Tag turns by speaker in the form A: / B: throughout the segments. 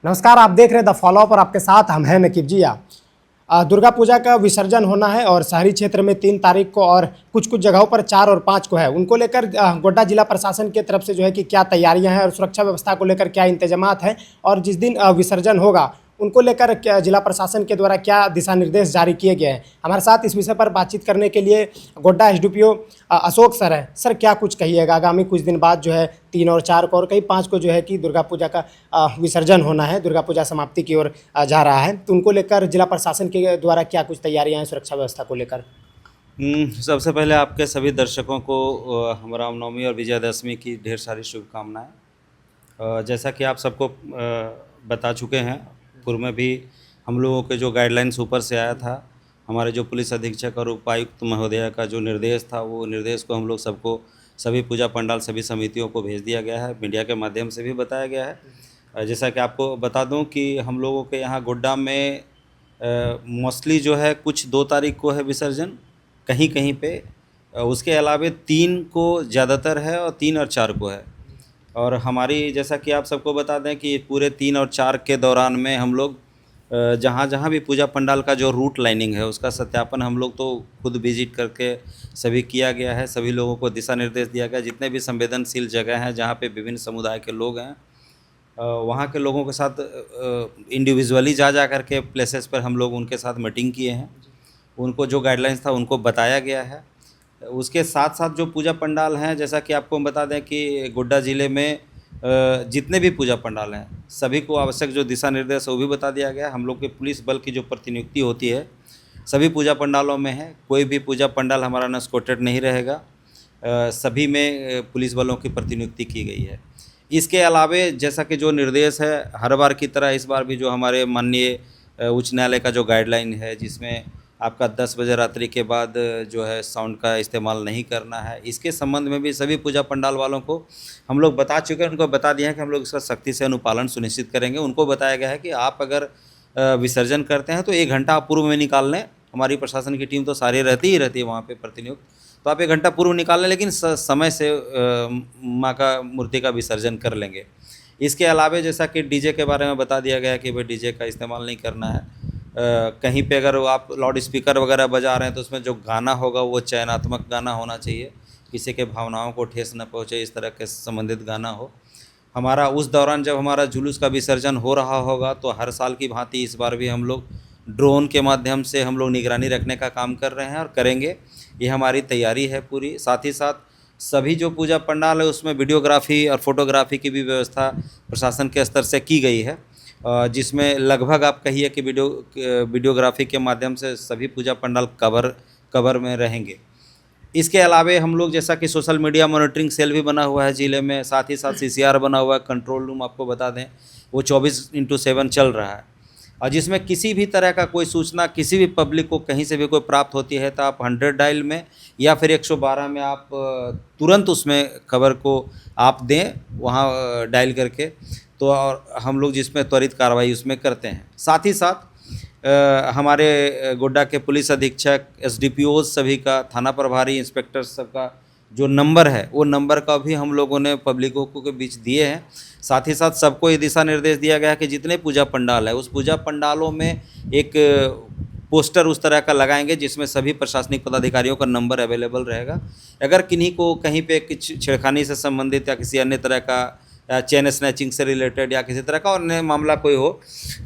A: नमस्कार, आप देख रहे हैं द फॉलोअप और आपके साथ हम हैं नकीब जी। दुर्गा पूजा का विसर्जन होना है और शहरी क्षेत्र में 3 तारीख को और कुछ जगहों पर 4 और 5 को है। उनको लेकर गोड्डा जिला प्रशासन की तरफ से जो है कि क्या तैयारियां हैं और सुरक्षा व्यवस्था को लेकर क्या इंतजामात हैं और जिस दिन विसर्जन होगा उनको लेकर क्या जिला प्रशासन के द्वारा क्या दिशा निर्देश जारी किए गए हैं। हमारे साथ इस विषय पर बातचीत करने के लिए गोड्डा एसडीपीओ अशोक सर हैं। सर, क्या कुछ कहिएगा? आगामी कुछ दिन बाद जो है 3 और 4 को और कई 5 को जो है कि दुर्गा पूजा का विसर्जन होना है, दुर्गा पूजा समाप्ति की ओर जा रहा है, तो उनको लेकर जिला प्रशासन के द्वारा क्या कुछ तैयारियां हैं सुरक्षा व्यवस्था को लेकर?
B: सबसे पहले आपके सभी दर्शकों को रामनवमी और विजयदशमी की ढेर सारी शुभकामनाएं। जैसा कि आप सबको बता चुके हैं, पूर्व में भी हम लोगों के जो गाइडलाइंस ऊपर से आया था, हमारे जो पुलिस अधीक्षक और उपायुक्त महोदया का जो निर्देश था, वो निर्देश को हम लोग सबको, सभी पूजा पंडाल, सभी समितियों को भेज दिया गया है। मीडिया के माध्यम से भी बताया गया है। जैसा कि आपको बता दूं कि हम लोगों के यहाँ गोड्डा में मोस्टली जो है कुछ 2 तारीख को है विसर्जन, कहीं कहीं पे उसके अलावे 3 को ज़्यादातर है और 3 और 4 को है। और हमारी, जैसा कि आप सबको बता दें कि पूरे 3 और 4 के दौरान में हम लोग जहाँ जहाँ भी पूजा पंडाल का जो रूट लाइनिंग है उसका सत्यापन हम लोग तो खुद विजिट करके सभी किया गया है। सभी लोगों को दिशा निर्देश दिया गया। जितने भी संवेदनशील जगह हैं जहाँ पे विभिन्न समुदाय के लोग हैं, वहाँ के लोगों के साथ इंडिविजुअली जा करके प्लेसेस पर हम लोग उनके साथ मीटिंग किए हैं। उनको जो गाइडलाइंस था उनको बताया गया है। उसके साथ साथ जो पूजा पंडाल हैं, जैसा कि आपको हम बता दें कि गोड्डा ज़िले में जितने भी पूजा पंडाल हैं सभी को आवश्यक जो दिशा निर्देश है वो भी बता दिया गया। हम लोग के पुलिस बल की जो प्रतिनियुक्ति होती है सभी पूजा पंडालों में है। कोई भी पूजा पंडाल हमारा अनएस्कॉर्टेड नहीं रहेगा। सभी में पुलिस बलों की प्रतिनियुक्ति की गई है। इसके अलावे जैसा कि जो निर्देश है, हर बार की तरह इस बार भी जो हमारे माननीय उच्च न्यायालय का जो गाइडलाइन है, जिसमें आपका 10 बजे रात्रि के बाद जो है साउंड का इस्तेमाल नहीं करना है, इसके संबंध में भी सभी पूजा पंडाल वालों को हम लोग बता चुके हैं। उनको बता दिया है कि हम लोग इसका सख्ती से अनुपालन सुनिश्चित करेंगे। उनको बताया गया है कि आप अगर विसर्जन करते हैं तो 1 घंटा आप पूर्व में निकाल लें। हमारी प्रशासन की टीम तो सारी रहती है वहाँ पर प्रतिनियुक्त, तो आप 1 घंटा पूर्व निकाल लें, लेकिन समय से माँ का मूर्ति का विसर्जन कर लेंगे। इसके अलावा जैसा कि डीजे के बारे में बता दिया गया है कि भाई डीजे का इस्तेमाल नहीं करना है। कहीं पे अगर आप लाउड स्पीकर वगैरह बजा रहे हैं तो उसमें जो गाना होगा वो चयनात्मक गाना होना चाहिए, किसी के भावनाओं को ठेस न पहुँचे, इस तरह के संबंधित गाना हो। हमारा उस दौरान जब हमारा जुलूस का विसर्जन हो रहा होगा तो हर साल की भांति इस बार भी हम लोग ड्रोन के माध्यम से हम लोग निगरानी रखने का काम कर रहे हैं और करेंगे। ये हमारी तैयारी है पूरी। साथ ही साथ सभी जो पूजा पंडाल है उसमें वीडियोग्राफी और फोटोग्राफी की भी व्यवस्था प्रशासन के स्तर से की गई है, जिसमें लगभग आप कहिए कि वीडियोग्राफी के माध्यम से सभी पूजा पंडाल कवर में रहेंगे। इसके अलावा हम लोग, जैसा कि सोशल मीडिया मॉनिटरिंग सेल भी बना हुआ है ज़िले में, साथ ही साथ सीसीआर बना हुआ है, कंट्रोल रूम आपको बता दें वो 24/7 चल रहा है। और जिसमें किसी भी तरह का कोई सूचना किसी भी पब्लिक को कहीं से भी कोई प्राप्त होती है तो आप 100 डायल में या फिर 112 में आप तुरंत उसमें खबर को आप दें, वहाँ डायल करके, तो और हम लोग जिसमें त्वरित कार्रवाई उसमें करते हैं। साथ ही साथ हमारे गोड्डा के पुलिस अधीक्षक, एसडीपीओ सभी का, थाना प्रभारी, इंस्पेक्टर सबका जो नंबर है वो नंबर का भी हम लोगों ने पब्लिकों के बीच दिए हैं। साथ ही साथ सबको ये दिशा निर्देश दिया गया है कि जितने पूजा पंडाल है उस पूजा पंडालों में एक पोस्टर उस तरह का लगाएंगे जिसमें सभी प्रशासनिक पदाधिकारियों का नंबर अवेलेबल रहेगा। अगर किन्हीं को कहीं पे कुछ छेड़खानी से संबंधित या किसी अन्य तरह का चेन स्नैचिंग से रिलेटेड या किसी तरह का और मामला कोई हो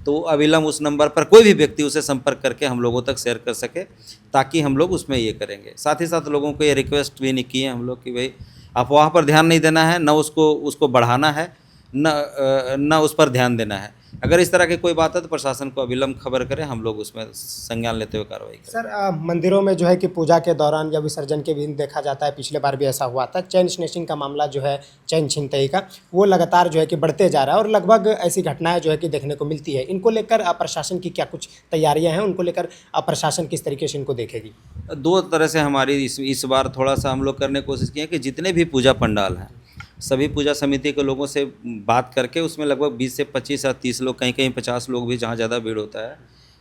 B: तो अविलंब उस नंबर पर कोई भी व्यक्ति उसे संपर्क करके हम लोगों तक शेयर कर सके, ताकि हम लोग उसमें ये करेंगे। साथ ही साथ लोगों को ये रिक्वेस्ट भी नहीं की है हम लोग कि भाई अफवाह पर ध्यान नहीं देना है, न उसको बढ़ाना है, न उस पर ध्यान देना है। अगर इस तरह की कोई बात है तो प्रशासन को अविलंब खबर करें, हम लोग उसमें संज्ञान लेते हुए कार्रवाई करें।
A: सर, मंदिरों में जो है कि पूजा के दौरान या विसर्जन के दिन देखा जाता है, पिछले बार भी ऐसा हुआ था, चेन स्नैचिंग का मामला जो है, चेन छीनतई का, वो लगातार जो है कि बढ़ते जा रहा है और लगभग ऐसी घटनाएं जो है कि देखने को मिलती है। इनको लेकर प्रशासन की क्या कुछ तैयारियां हैं? उनको लेकर प्रशासन किस तरीके से इनको देखेगी?
B: 2 तरह से हमारी इस बार थोड़ा सा हम लोग करने की कोशिश की है कि जितने भी पूजा पंडाल हैं सभी पूजा समिति के लोगों से बात करके उसमें लगभग 20 से 25 या 30 लोग, कहीं कहीं 50 लोग भी, जहाँ ज़्यादा भीड़ होता है,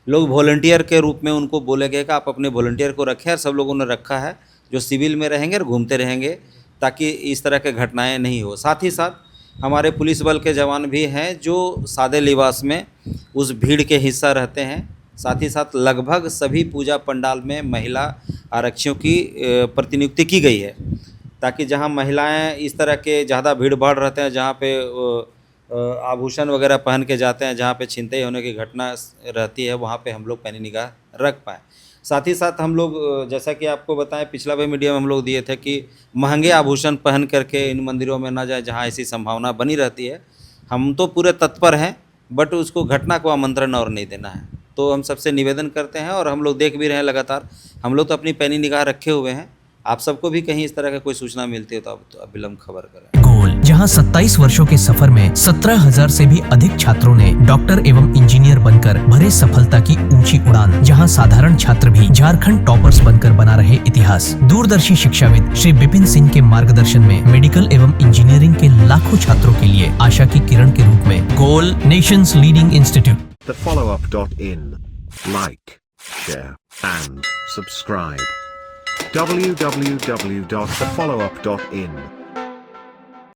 B: लोग वॉलंटियर के रूप में उनको बोले गए कि आप अपने वॉलंटियर को रखें, और सब लोगों ने रखा है जो सिविल में रहेंगे और घूमते रहेंगे ताकि इस तरह के घटनाएं नहीं हो। साथ ही साथ हमारे पुलिस बल के जवान भी हैं जो सादे लिबास में उस भीड़ के हिस्सा रहते हैं। साथ ही साथ लगभग सभी पूजा पंडाल में महिला आरक्षियों की प्रतिनियुक्ति की गई है, ताकि जहां महिलाएं इस तरह के ज़्यादा भीड़ भाड़ रहते हैं, जहां पे आभूषण वगैरह पहन के जाते हैं, जहाँ पे छिनतई होने की घटना रहती है, वहाँ पे हम लोग पैनी निगाह रख पाएँ। साथ ही साथ हम लोग जैसा कि आपको बताएं, पिछला भी मीडिया में हम लोग दिए थे कि महंगे आभूषण पहन करके इन मंदिरों में ना जाए जहाँ ऐसी संभावना बनी रहती है। हम तो पूरे तत्पर हैं, बट उसको घटना को आमंत्रण और नहीं देना है। तो हम सबसे निवेदन करते हैं और हम लोग देख भी रहे हैं लगातार, हम लोग तो अपनी पैनी निगाह रखे हुए हैं। आप सबको भी कहीं इस तरह का कोई सूचना मिलती है तो आप अविलंब खबर करें।
C: गोल, जहां 27 वर्षों के सफर में 17,000 से भी अधिक छात्रों ने डॉक्टर एवं इंजीनियर बनकर भरे सफलता की ऊंची उड़ान, जहां साधारण छात्र भी झारखंड टॉपर्स बनकर बना रहे इतिहास। दूरदर्शी शिक्षाविद श्री विपिन सिंह के मार्गदर्शन में मेडिकल एवं इंजीनियरिंग के लाखों छात्रों के लिए आशा की किरण के रूप में goal, nation's leading institute.
D: thefollowup.in. Like, share, and subscribe. www.thefollowup.in